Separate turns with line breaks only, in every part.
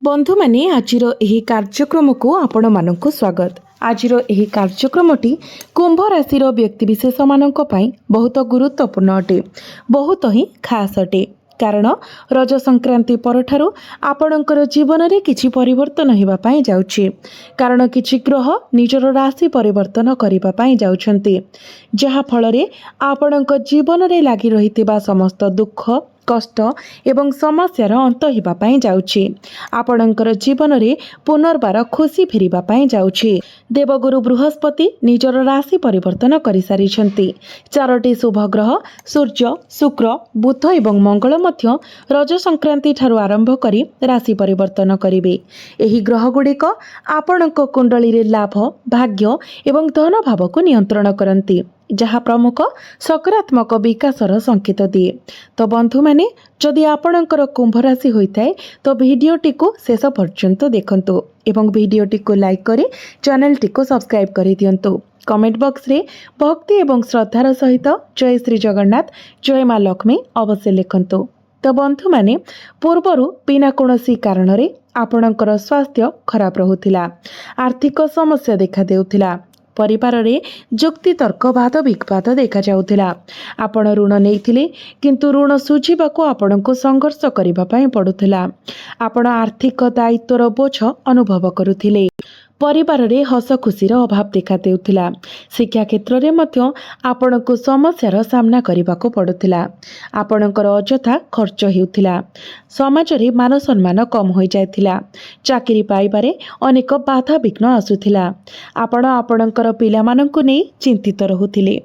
बंधु माने आजिर एही कार्यक्रम को आपण मानक स्वागत। आजिर एही कार्यक्रमटी कुंभ राशि व्यक्तिविशेष मानक पई बहुत गुरुत्वपूर्ण अटे, बहुत ही खास अटे। कारण रज संक्रांति परठारु आपणकर जीवन में किछि परिवर्तन हेबा पई जाउछि। कारण किछि ग्रह निजर राशि परिवर्तन करिबा पई जाउछन्ति, जहा फल रे आपणक जीवन में लागि रहितिबा समस्त दुख कष्ट एवं समस्यार अंत हेबा पई जाउछि। आपणकर जीवन में पुनर्बार खुशी फेरिबा पई जाउछि। देवगुरु बृहस्पति निजर राशि परिवर्तन करि सारिछन्ति। चारोटी शुभ ग्रह सूर्य, शुक्र, बुध एवं मंगल मध्य रज संक्रांति ठारू आरंभ करी राशि परिवर्तन करिवे। एही ग्रह गुड़िक आपणक कुंडली रे लाभ, भाग्य एवं धन भाव को नियंत्रण करती, जहाँ प्रमुख सकारात्मक विकासर संकेत दिए। तो बंधु माने जदि आपणकर कुंभ राशि होइथाय तो भिडियोटी को शेष पर्यंत देखंतु एवं भिडियोटी को लाइक करी चैनलटी को सब्सक्राइब करि दियंतु। कमेंट बॉक्स रे भक्ति एवं श्रद्धार सहित जय श्री जगन्नाथ, जय माँ लक्ष्मी अवश्य लिखंतु। तो बंधु माने पूर्वरु बिना कोनोसी कारण रे आपणकर स्वास्थ्य खराब रहुथिला, आर्थिक समस्या देखा देउथिला, परिवार रे जुक्ति तर्क वाद विवाद देखा जाउथिला। आपण ऋण नेइथिले किंतु ऋण सुझिबाको आपणको संघर्ष करिबा पई पडुथिला। आपण आर्थिक दायित्वर बोझ अनुभव करुथिले। परिवार रे हस खुशीर अभाव देखा देउथिला। शिक्षा क्षेत्र रे मध्य आपणको समस्यार सामना करिबाको पडुथिला। आपणकर अजथा खर्च हेउथिला। समाज रे मान सम्मान कम होई जायथिला। चाकरी पाइबारे अनेक बाधा विघ्न आसुथिला। आपण आपणकर पिलामानंकु नै चिंतित रहुथिले।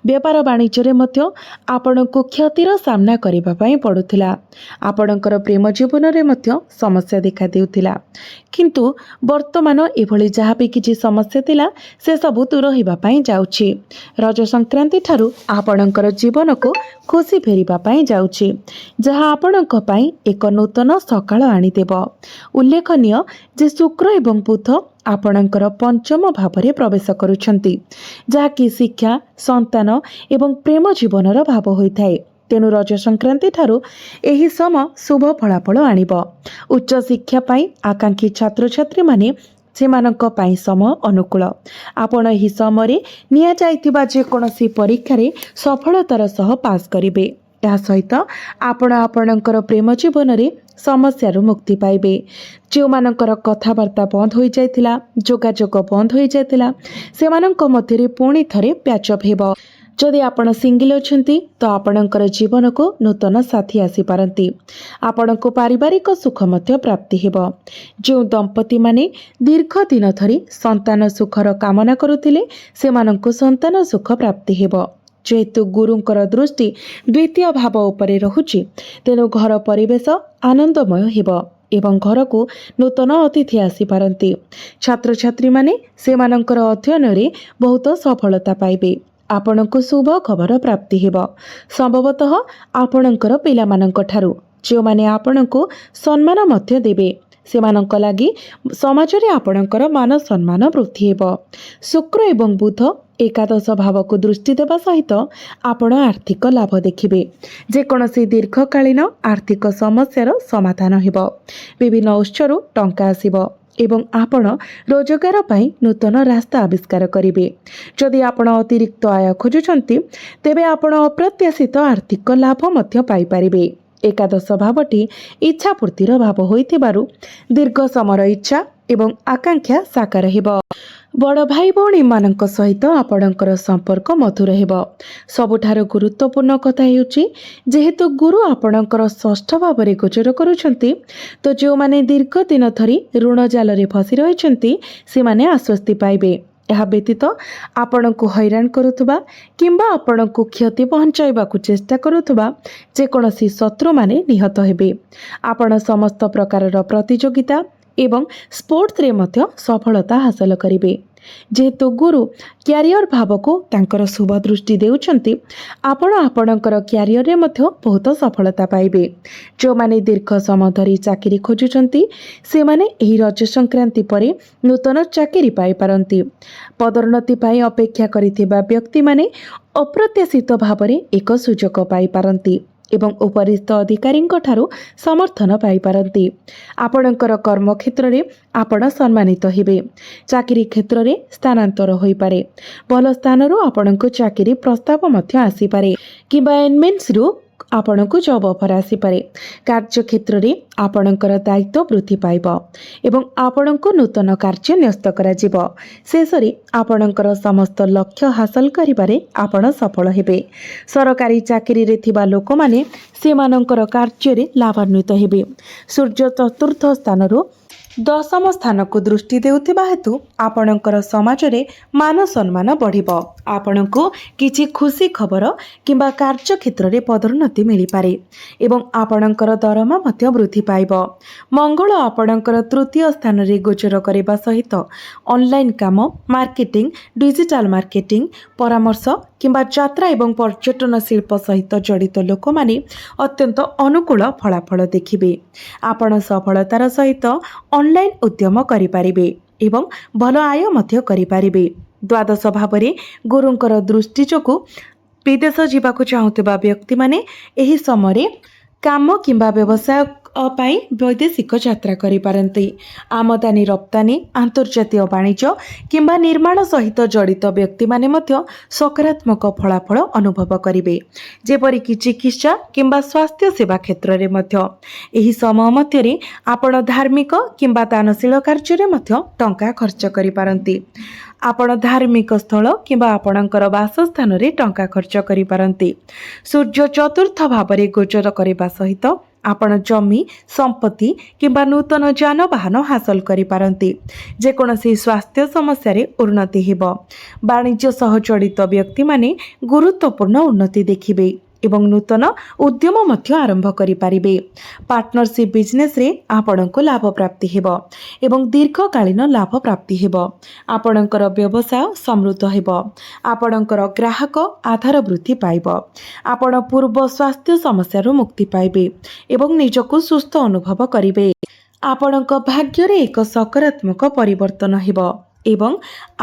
व्यापार वाणिज्य रे मध्य आपणको क्षतिर सामना करिबा पई पडुथिला। आपणकर प्रेम जीवन रे मध्य समस्या देखा देउथिला, किंतु वर्तमान एभली जहाँ भी किसी समस्या थिला से सबु दूर होइबा पई जाउछि। रज संक्रांति ठारू आपणकर जीवन को खुशी फेरिबा पई जाउछि, जहाँ आपणक पई एक नूतन सकाळ आनिदेब। उल्लेखनीय जे शुक्र एवं बुध आपणकर पंचम भावरे प्रवेश करुछन्ति, जहाँकि शिक्षा, संतान एवं प्रेम जीवनर भाव होइथाय। तेणु रज संक्रांति ठारू एही सम शुभ फलाफल आनिब। उच्च शिक्षा पाई आकांक्षी छात्र छात्री माने सेमानक पाई समय अनुकूल। आपण एही समय निया जाइतिबा जे कोनोसी परीक्षा रे सफलतार सह पास करिवे। या सहित आपण आपणकर प्रेम जीवन रे समस्या मुक्ति पाइबे। जो मानकर कथावार्ता बंद हो जाइतिला, जोगाजोग बंद हो जाइतिला, सेमानक मध्यरे पुणी थरे प्याचअप हेबो। जदि आपण सिंगल अछंती तो आपणकर जीवन को नूतन साथी आसी पारंती। आपणको पारिवारिक सुख मध्य प्राप्ति हेबो। जो दंपति माने दीर्घ दिन धरी संतान सुखर कामना करुथिले सेमाननको संतान सुख प्राप्ति हेबो। जेहेतु गुरुंकर दृष्टि द्वितीय भाव उपरे रहुछि, तेणु घर परिवेश आनंदमय हेबो एवं घर को नूतन अतिथि आसी पारंती। छात्र छात्री माने सेमानଙ୍କର अध्ययन रे बहुत सफलता पाइबे। आपणको शुभ खबर प्राप्ति हेबो। संभवतः आपणकर पिलामानଙ୍କ ठारू जो माने आपणको सम्मान मध्य देबे, सेमानଙ୍କ लागि समाज रे आपणकर मान सम्मान वृद्धि हेबो। शुक्र एवं बुध एकादश भाव को दृष्टि देवा सहित आपण आर्थिक लाभ देखिबे। जे कोनोसी दीर्घकालीन आर्थिक समस्यार समाधान हेबो। विभिन्न उत्सरू टंका आसीबो एवं आपण रोजगार पाई नूतन रास्ता आविष्कार करिवे। जदि आपण अतिरिक्त आय खोजुछन्ति तेबे आपण अप्रत्याशित आर्थिक लाभ मध्य पाई परिबे। एकादश भावटी इच्छा पूर्तिर भाव होइथिबारु दीर्घ समय इच्छा एवं आकांक्षा साकार हेबो। बड़ भाई भौणी मानक सहित आपणकर संपर्क मधुर हेबो। सबुठार गुरुत्वपूर्ण कथा हेउछि जेहेतु गुरु आपणकर षष्ठ भावरे गोचर करुछन्ति, तो जो माने दीर्घ दिन धरी ऋण जाल रे फसी रहिछन्ति से माने आश्वस्ति पाइबे। यह व्यतीत आपणको हैरान करुथुबा किंबा आपणको क्षति पहुंचाइबाकू चेष्टा करुथुबा जेकोनोसी शत्रु माने निहत हेबे। आपण समस्त प्रकारर प्रतियोगिता एवं स्पोर्ट्स रे मध्य सफलता हासिल करिवे। जेहेतु गुरु क्यारियर भाव को तांकर शुभ दृष्टि देउछन्ति, आपण आपणकर क्यारियर रे मध्य बहुत सफलता पाइबे। जो माने दीर्घ समय धरी चाकरी खोजुछन्ति से माने एही रज संक्रांति परे नूतन चाकरी पाई पारंती। पदोन्नति पाई अपेक्षा करिथिबा व्यक्ति माने अप्रत्याशित भावरे एक सुजोग पाई पारंती। ଏବଂ ଉପରିସ୍ଥ ଅଧିକାରୀଙ୍କ ଠାରୁ ସମର୍ଥନ ପାଇପାରନ୍ତି। ଆପଣଙ୍କର କର୍ମକ୍ଷେତ୍ରରେ ଆପଣ ସମ୍ମାନିତ ହେବେ। ଚାକିରି କ୍ଷେତ୍ରରେ ସ୍ଥାନାନ୍ତର ହୋଇପାରେ। ଭଲ ସ୍ଥାନରୁ ଆପଣଙ୍କୁ ଚାକିରି ପ୍ରସ୍ତାବ ମଧ୍ୟ ଆସିପାରେ କିମ୍ବା ଏନମେନ୍ସରୁ ଆପଣଙ୍କୁ ଜବ୍ ଅଫର୍ ଆସିପାରେ। କାର୍ଯ୍ୟକ୍ଷେତ୍ରରେ ଆପଣଙ୍କର ଦାୟିତ୍ୱ ବୃଦ୍ଧି ପାଇବ ଏବଂ ଆପଣଙ୍କୁ ନୂତନ କାର୍ଯ୍ୟ ନ୍ୟସ୍ତ କରାଯିବ। ଶେଷରେ ଆପଣଙ୍କର ସମସ୍ତ ଲକ୍ଷ୍ୟ ହାସଲ କରିବାରେ ଆପଣ ସଫଳ ହେବେ। ସରକାରୀ ଚାକିରିରେ ଥିବା ଲୋକମାନେ ସେମାନଙ୍କର କାର୍ଯ୍ୟରେ ଲାଭାନ୍ୱିତ ହେବେ। ସୂର୍ଯ୍ୟ ଚତୁର୍ଥ ସ୍ଥାନରୁ ଦଶମ ସ୍ଥାନକୁ ଦୃଷ୍ଟି ଦେଉଥିବା ହେତୁ ଆପଣଙ୍କର ସମାଜରେ ମାନ ସମ୍ମାନ ବଢ଼ିବ। ଆପଣଙ୍କୁ କିଛି ଖୁସି ଖବର କିମ୍ବା କାର୍ଯ୍ୟକ୍ଷେତ୍ରରେ ପଦୋନ୍ନତି ମିଳିପାରେ ଏବଂ ଆପଣଙ୍କର ଦରମା ମଧ୍ୟ ବୃଦ୍ଧି ପାଇବ। ମଙ୍ଗଳ ଆପଣଙ୍କର ତୃତୀୟ ସ୍ଥାନରେ ଗୋଚର କରିବା ସହିତ ଅନଲାଇନ୍ କାମ, ମାର୍କେଟିଂ, ଡିଜିଟାଲ ମାର୍କେଟିଂ, ପରାମର୍ଶ କିମ୍ବା ଯାତ୍ରା ଏବଂ ପର୍ଯ୍ୟଟନ ଶିଳ୍ପ ସହିତ ଜଡ଼ିତ ଲୋକମାନେ ଅତ୍ୟନ୍ତ ଅନୁକୂଳ ଫଳାଫଳ ଦେଖିବେ। ଆପଣ ସଫଳତାର ସହିତ ଅନଲାଇନ୍ ଉଦ୍ୟମ କରିପାରିବେ ଏବଂ ଭଲ ଆୟ ମଧ୍ୟ କରିପାରିବେ। ଦ୍ୱାଦଶ ଭାବରେ ଗୁରୁଙ୍କର ଦୃଷ୍ଟି ଯୋଗୁଁ ବିଦେଶ ଯିବାକୁ ଚାହୁଁଥିବା ବ୍ୟକ୍ତିମାନେ ଏହି ସମୟରେ କାମ କିମ୍ବା ବ୍ୟବସାୟ ପାଇଁ ବୈଦେଶିକ ଯାତ୍ରା କରିପାରନ୍ତି। ଆମଦାନୀ ରପ୍ତାନି, ଆନ୍ତର୍ଜାତୀୟ ବାଣିଜ୍ୟ କିମ୍ବା ନିର୍ମାଣ ସହିତ ଜଡ଼ିତ ବ୍ୟକ୍ତିମାନେ ମଧ୍ୟ ସକାରାତ୍ମକ ଫଳାଫଳ ଅନୁଭବ କରିବେ, ଯେପରିକି ଚିକିତ୍ସା କିମ୍ବା ସ୍ୱାସ୍ଥ୍ୟ ସେବା କ୍ଷେତ୍ରରେ ମଧ୍ୟ। ଏହି ସମୟ ମଧ୍ୟରେ ଆପଣ ଧାର୍ମିକ କିମ୍ବା ଦାନଶୀଳ କାର୍ଯ୍ୟରେ ମଧ୍ୟ ଟଙ୍କା ଖର୍ଚ୍ଚ କରିପାରନ୍ତି। ଆପଣ ଧାର୍ମିକ ସ୍ଥଳ କିମ୍ବା ଆପଣଙ୍କର ବାସସ୍ଥାନରେ ଟଙ୍କା ଖର୍ଚ୍ଚ କରିପାରନ୍ତି। ସୂର୍ଯ୍ୟ ଚତୁର୍ଥ ଭାବରେ ଗୋଚର କରିବା ସହିତ ଆପଣ ଜମି, ସମ୍ପତ୍ତି କିମ୍ବା ନୂତନ ଯାନବାହନ ହାସଲ କରିପାରନ୍ତି। ଯେକୌଣସି ସ୍ୱାସ୍ଥ୍ୟ ସମସ୍ୟାରେ ଉନ୍ନତି ହେବ। ବାଣିଜ୍ୟ ସହ ଜଡ଼ିତ ବ୍ୟକ୍ତିମାନେ ଗୁରୁତ୍ୱପୂର୍ଣ୍ଣ ଉନ୍ନତି ଦେଖିବେ ଏବଂ ନୂତନ ଉଦ୍ୟମ ମଧ୍ୟ ଆରମ୍ଭ କରିପାରିବେ। ପାର୍ଟନରସିପ୍ ବିଜନେସ୍ରେ ଆପଣଙ୍କୁ ଲାଭ ପ୍ରାପ୍ତି ହେବ ଏବଂ ଦୀର୍ଘକାଳୀନ ଲାଭ ପ୍ରାପ୍ତି ହେବ। ଆପଣଙ୍କର ବ୍ୟବସାୟ ସମୃଦ୍ଧ ହେବ। ଆପଣଙ୍କର ଗ୍ରାହକ ଆଧାର ବୃଦ୍ଧି ପାଇବ। ଆପଣ ପୂର୍ବ ସ୍ୱାସ୍ଥ୍ୟ ସମସ୍ୟାରୁ ମୁକ୍ତି ପାଇବେ ଏବଂ ନିଜକୁ ସୁସ୍ଥ ଅନୁଭବ କରିବେ। ଆପଣଙ୍କ ଭାଗ୍ୟରେ ଏକ ସକାରାତ୍ମକ ପରିବର୍ତ୍ତନ ହେବ ଏବଂ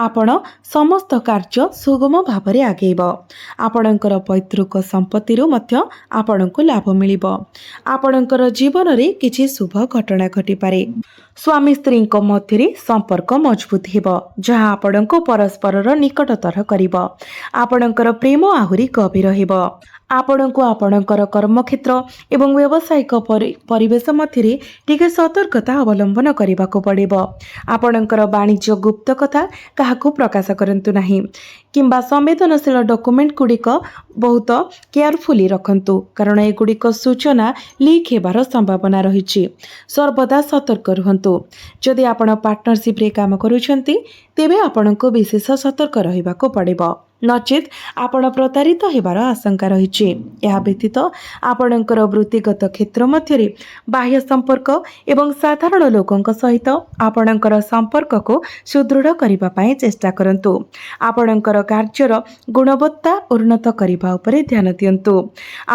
ଆପଣ ସମସ୍ତ କାର୍ଯ୍ୟ ସୁଗମ ଭାବରେ ଆଗେଇବ। ଆପଣଙ୍କର ପୈତୃକ ସମ୍ପତ୍ତିରୁ ମଧ୍ୟ ଆପଣଙ୍କୁ ଲାଭ ମିଳିବ। ଆପଣଙ୍କର ଜୀବନରେ କିଛି ଶୁଭ ଘଟଣା ଘଟିପାରେ। ସ୍ୱାମୀ ସ୍ତ୍ରୀଙ୍କ ମଧ୍ୟରେ ସମ୍ପର୍କ ମଜବୁତ ହେବ, ଯାହା ଆପଣଙ୍କୁ ପରସ୍ପରର ନିକଟତର କରିବ। ଆପଣଙ୍କର ପ୍ରେମ ଆହୁରି ଗଭୀର ହେବ। ଆପଣଙ୍କୁ ଆପଣଙ୍କର କର୍ମକ୍ଷେତ୍ର ଏବଂ ବ୍ୟବସାୟିକ ପରିବେଶ ମଧ୍ୟରେ ଟିକେ ସତର୍କତା ଅବଲମ୍ବନ କରିବାକୁ ପଡ଼ିବ। ଆପଣଙ୍କର ବାଣିଜ୍ୟ ଗୁପ୍ତ କଥା କାହାକୁ ପ୍ରକାଶ କରନ୍ତୁ ନାହିଁ କିମ୍ବା ସମ୍ବେଦନଶୀଳ ଡକ୍ୟୁମେଣ୍ଟ ଗୁଡ଼ିକ ବହୁତ କେୟାରଫୁଲି ରଖନ୍ତୁ, କାରଣ ଏଗୁଡ଼ିକ ସୂଚନା ଲିକ୍ ହେବାର ସମ୍ଭାବନା ରହିଛି। ସର୍ବଦା ସତର୍କ ରୁହନ୍ତୁ। ଯଦି ଆପଣ ପାର୍ଟନରସିପ୍ରେ କାମ କରୁଛନ୍ତି, ତେବେ ଆପଣଙ୍କୁ ବିଶେଷ ସତର୍କ ରହିବାକୁ ପଡ଼ିବ, ନଚେତ୍ ଆପଣ ପ୍ରତାରିତ ହେବାର ଆଶଙ୍କା ରହିଛି। ଏହା ବ୍ୟତୀତ ଆପଣଙ୍କର ବୃତ୍ତିଗତ କ୍ଷେତ୍ର ମଧ୍ୟରେ ବାହ୍ୟ ସମ୍ପର୍କ ଏବଂ ସାଧାରଣ ଲୋକଙ୍କ ସହିତ ଆପଣଙ୍କର ସମ୍ପର୍କକୁ ସୁଦୃଢ଼ କରିବା ପାଇଁ ଚେଷ୍ଟା କରନ୍ତୁ। ଆପଣଙ୍କର କାର୍ଯ୍ୟର ଗୁଣବତ୍ତା ଉନ୍ନତ କରିବା ଉପରେ ଧ୍ୟାନ ଦିଅନ୍ତୁ।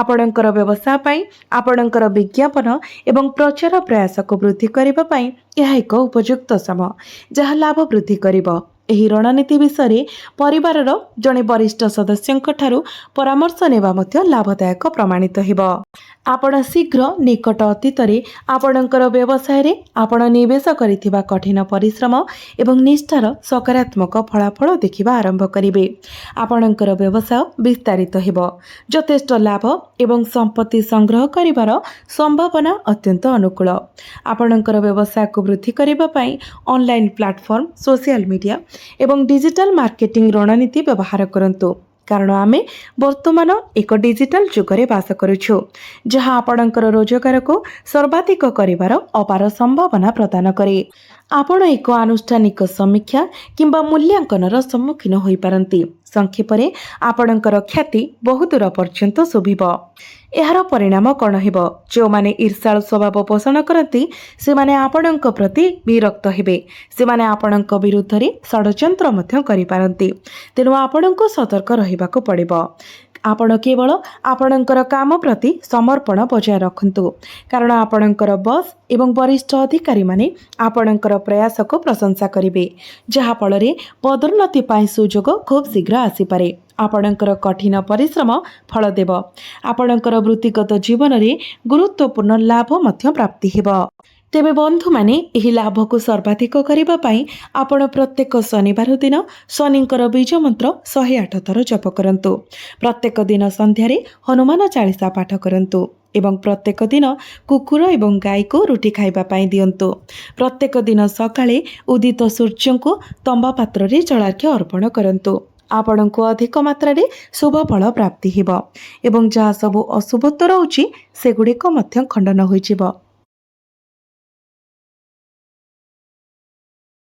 ଆପଣଙ୍କର ବ୍ୟବସାୟ ପାଇଁ ଆପଣଙ୍କର ବିଜ୍ଞାପନ ଏବଂ ପ୍ରଚାର ପ୍ରୟାସକୁ ବୃଦ୍ଧି କରିବା ପାଇଁ ଏହା ଏକ ଉପଯୁକ୍ତ ସମୟ, ଯାହା ଲାଭ ବୃଦ୍ଧି କରିବ। ଏହି ରଣନୀତି ବିଷୟରେ ପରିବାରର ଜଣେ ବରିଷ୍ଠ ସଦସ୍ୟଙ୍କ ଠାରୁ ପରାମର୍ଶ ନେବା ମଧ୍ୟ ଲାଭଦାୟକ ପ୍ରମାଣିତ ହେବ। ଆପଣ ଶୀଘ୍ର ନିକଟ ଅତୀତରେ ଆପଣଙ୍କର ବ୍ୟବସାୟରେ ଆପଣ ନିବେଶ କରିଥିବା କଠିନ ପରିଶ୍ରମ ଏବଂ ନିଷ୍ଠାର ସକାରାତ୍ମକ ଫଳାଫଳ ଦେଖିବା ଆରମ୍ଭ କରିବେ। ଆପଣଙ୍କର ବ୍ୟବସାୟ ବିସ୍ତାରିତ ହେବ। ଯଥେଷ୍ଟ ଲାଭ ଏବଂ ସମ୍ପତ୍ତି ସଂଗ୍ରହ କରିବାର ସମ୍ଭାବନା ଅତ୍ୟନ୍ତ ଅନୁକୂଳ। ଆପଣଙ୍କର ବ୍ୟବସାୟକୁ ବୃଦ୍ଧି କରିବା ପାଇଁ ଅନଲାଇନ୍ ପ୍ଲାଟଫର୍ମ, ସୋସିଆଲ ମିଡ଼ିଆ ଏବଂ ଡିଜିଟାଲ ମାର୍କେଟିଂ ରଣନୀତି ବ୍ୟବହାର କରନ୍ତୁ, କାରଣ ଆମେ ବର୍ତ୍ତମାନ ଏକ ଡିଜିଟାଲ ଯୁଗରେ ବାସ କରୁଛୁ, ଯାହା ଆପଣଙ୍କର ରୋଜଗାରକୁ ସର୍ବାଧିକ କରିବାର ଅପାର ସମ୍ଭାବନା ପ୍ରଦାନ କରେ। ଆପଣ ଏକ ଆନୁଷ୍ଠାନିକ ସମୀକ୍ଷା କିମ୍ବା ମୂଲ୍ୟାଙ୍କନର ସମ୍ମୁଖୀନ ହୋଇପାରନ୍ତି। ସଂକ୍ଷେପରେ, ଆପଣଙ୍କର ଖ୍ୟାତି ବହୁ ଦୂର ପର୍ଯ୍ୟନ୍ତ ଶୁଭିବ। ଏହାର ପରିଣାମ କ'ଣ ହେବ? ଯେଉଁମାନେ ଈର୍ଷାଳୁ ସ୍ୱଭାବ ପୋଷଣ କରନ୍ତି, ସେମାନେ ଆପଣଙ୍କ ପ୍ରତି ବିରକ୍ତ ହେବେ। ସେମାନେ ଆପଣଙ୍କ ବିରୁଦ୍ଧରେ ଷଡ଼ଯନ୍ତ୍ର ମଧ୍ୟ କରିପାରନ୍ତି। ତେଣୁ ଆପଣଙ୍କୁ ସତର୍କ ରହିବାକୁ ପଡ଼ିବ। ଆପଣ କେବଳ ଆପଣଙ୍କର କାମ ପ୍ରତି ସମର୍ପଣ ବଜାୟ ରଖନ୍ତୁ, କାରଣ ଆପଣଙ୍କର ବସ୍ ଏବଂ ବରିଷ୍ଠ ଅଧିକାରୀମାନେ ଆପଣଙ୍କର ପ୍ରୟାସକୁ ପ୍ରଶଂସା କରିବେ, ଯାହାଫଳରେ ପଦୋନ୍ନତି ପାଇଁ ସୁଯୋଗ ଖୁବ୍ ଶୀଘ୍ର ଆସିପାରେ। ଆପଣଙ୍କର କଠିନ ପରିଶ୍ରମ ଫଳ ଦେବ। ଆପଣଙ୍କର ବୃତ୍ତିଗତ ଜୀବନରେ ଗୁରୁତ୍ୱପୂର୍ଣ୍ଣ ଲାଭ ମଧ୍ୟ ପ୍ରାପ୍ତି ହେବ। ତେବେ ବନ୍ଧୁମାନେ, ଏହି ଲାଭକୁ ସର୍ବାଧିକ କରିବା ପାଇଁ ଆପଣ ପ୍ରତ୍ୟେକ ଶନିବାର ଦିନ ଶନିଙ୍କର ବୀଜ ମନ୍ତ୍ର 108 ଥର ଜପ କରନ୍ତୁ। ପ୍ରତ୍ୟେକ ଦିନ ସନ୍ଧ୍ୟାରେ ହନୁମାନ ଚାଳିଶା ପାଠ କରନ୍ତୁ ଏବଂ ପ୍ରତ୍ୟେକ ଦିନ କୁକୁର ଏବଂ ଗାଈକୁ ରୁଟି ଖାଇବା ପାଇଁ ଦିଅନ୍ତୁ। ପ୍ରତ୍ୟେକ ଦିନ ସକାଳେ ଉଦିତ ସୂର୍ଯ୍ୟଙ୍କୁ ତମ୍ବା ପାତ୍ରରେ ଜଳାର୍ଘ୍ୟ ଅର୍ପଣ କରନ୍ତୁ। ଆପଣଙ୍କୁ ଅଧିକ ମାତ୍ରାରେ ଶୁଭ ଫଳ ପ୍ରାପ୍ତି ହେବ ଏବଂ ଯାହା ସବୁ ଅଶୁଭତ୍ୱ ରହୁଛି ସେଗୁଡ଼ିକ ମଧ୍ୟ ଖଣ୍ଡନ ହୋଇଯିବ।